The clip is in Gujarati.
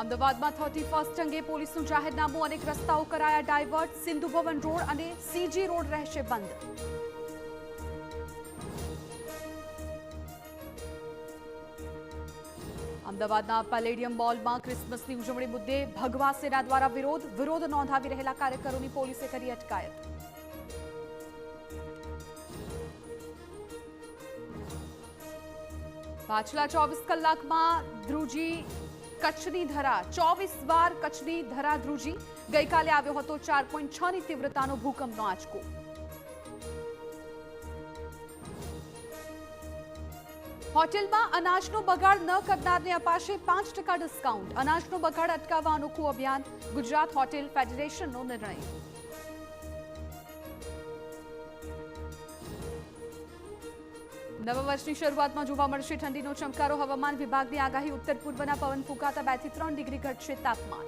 અમદાવાદમાં 31st અંગે પોલીસનું જાહેરનામું, અનેક રસ્તાઓ કરાયા ડાયવર્ટ, સિંધુ ભવન રોડ અને સીજી રોડ રહેશે બંધ. અમદાવાદના પેલેડિયમ મોલમાં ક્રિસમસની ઉજવણી મુદ્દે ભગવા સેના દ્વારા વિરોધ નોંધાવી રહેલા કાર્યકરોની પોલીસે કરી અટકાયત. પાછલા 24 કલાકમાં ધ્રુજી કચ્છની ધરા 24 વાર કચ્છની ધરા ધ્રુજી. ગઈકાલે આવ્યો હતો 4.6ની તીવ્રતાનો ભૂકંપનો આંચકો. હોટેલમાં અનાજનો બગાડ ન કરનારને અપાશે 5% ડિસ્કાઉન્ટ. અનાજનો બગાડ અટકાવવા અનોખું અભિયાન, ગુજરાત હોટેલ ફેડરેશનનો નિર્ણય. નવા વર્ષની શરૂઆતમાં જોવા મળશે ઠંડીનો ચમકારો. હવામાન વિભાગની આગાહી, ઉત્તર પૂર્વના પવન ફૂંકાતા 2 થી 3 ડિગ્રી ઘટશે તાપમાન.